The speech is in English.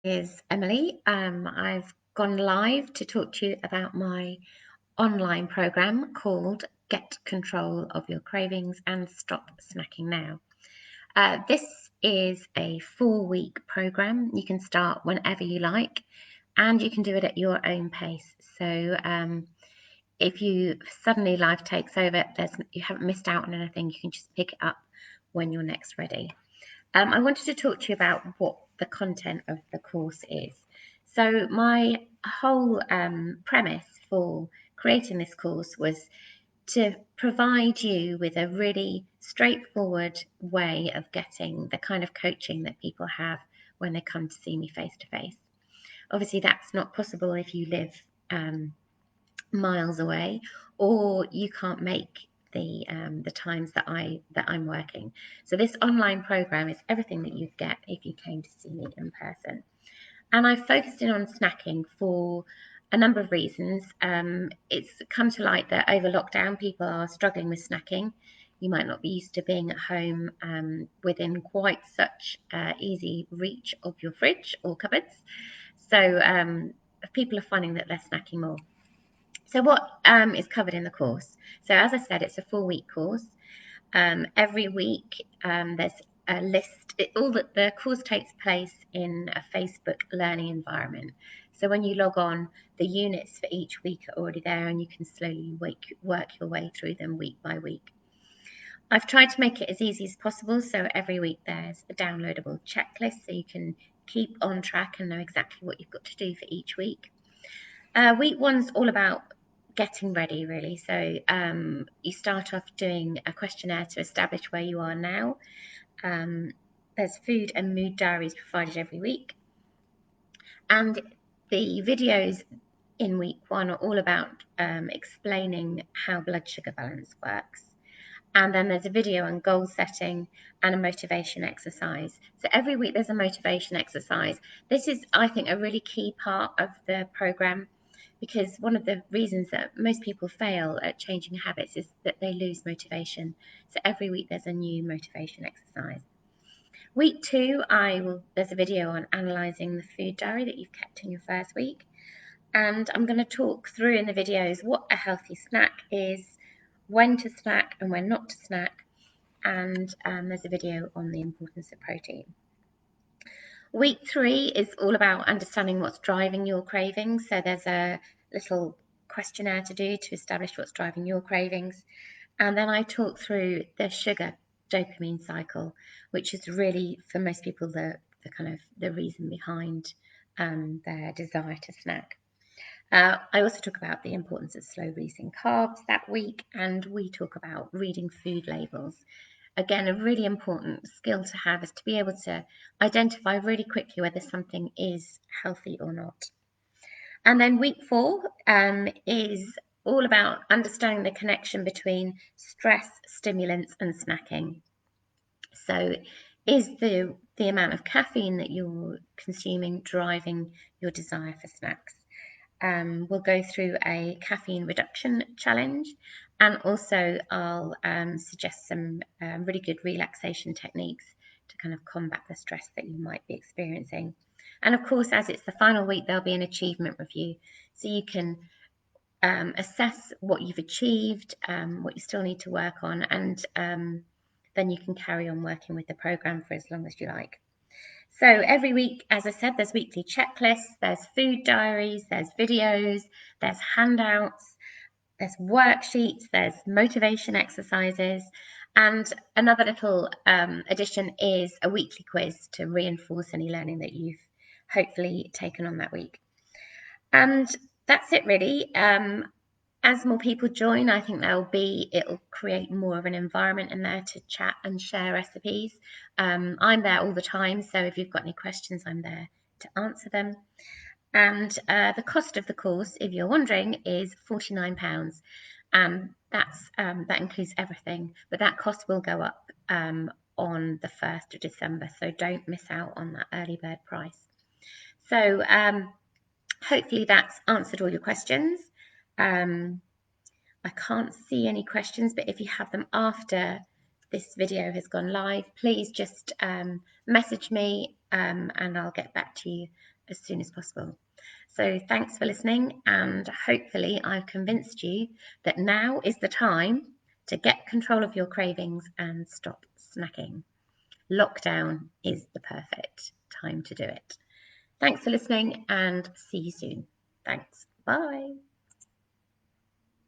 Is Emily. I've gone live to talk to you about my online program called Get Control of Your Cravings and Stop Snacking Now. This is a 4-week program. You can start whenever you like and you can do it at your own pace. So if you suddenly life takes over, you haven't missed out on anything. You can just pick it up when you're next ready. I wanted to talk to you about what the content of the course is. So my whole premise for creating this course was to provide you with a really straightforward way of getting the kind of coaching that people have when they come to see me face to face. Obviously, that's not possible if you live miles away, or you can't make the times that I'm working. So this online program is everything that you'd get if you came to see me in person. And I focused in on snacking for a number of reasons. It's come to light that over lockdown, people are struggling with snacking. You might not be used to being at home within quite such easy reach of your fridge or cupboards. So people are finding that they're snacking more. So what is covered in the course? So as I said, it's a 4-week course. Every week there's a list. The course takes place in a Facebook learning environment. So when you log on, the units for each week are already there, and you can slowly work your way through them week by week. I've tried to make it as easy as possible. So every week there's a downloadable checklist, so you can keep on track and know exactly what you've got to do for each week. Week one's all about getting ready, really. So you start off doing a questionnaire to establish where you are now. There's food and mood diaries provided every week. And the videos in week one are all about explaining how blood sugar balance works. And then there's a video on goal setting and a motivation exercise. So every week there's a motivation exercise. This is, I think, a really key part of the program, because one of the reasons that most people fail at changing habits is that they lose motivation. So every week there's a new motivation exercise. Week two, there's a video on analysing the food diary that you've kept in your first week. And I'm going to talk through in the videos what a healthy snack is, when to snack and when not to snack. And there's a video on the importance of protein. Week three is all about understanding what's driving your cravings. So there's a little questionnaire to do to establish what's driving your cravings. And then I talk through the sugar dopamine cycle, which is really, for most people, the kind of the reason behind their desire to snack. I also talk about the importance of slow releasing carbs that week, and we talk about reading food labels. Again, a really important skill to have is to be able to identify really quickly whether something is healthy or not. And then week four is all about understanding the connection between stress, stimulants, and snacking. So is the amount of caffeine that you're consuming driving your desire for snacks? We'll go through a caffeine reduction challenge, and also I'll suggest some really good relaxation techniques to kind of combat the stress that you might be experiencing. And of course, as it's the final week, there'll be an achievement review, so you can assess what you've achieved, what you still need to work on, and then you can carry on working with the program for as long as you like. So every week, as I said, there's weekly checklists, there's food diaries, there's videos, there's handouts, there's worksheets, there's motivation exercises, and another little addition is a weekly quiz to reinforce any learning that you've hopefully taken on that week. And that's it, really. As more people join, I think it'll create more of an environment in there to chat and share recipes. I'm there all the time, so if you've got any questions, I'm there to answer them. And the cost of the course, if you're wondering, is £49. That includes everything, but that cost will go up on the 1st of December, so don't miss out on that early bird price. So hopefully that's answered all your questions. I can't see any questions, but if you have them after this video has gone live, please just message me and I'll get back to you as soon as possible. So thanks for listening, and hopefully I've convinced you that now is the time to get control of your cravings and stop snacking. Lockdown is the perfect time to do it. Thanks for listening, and see you soon. Thanks. Bye.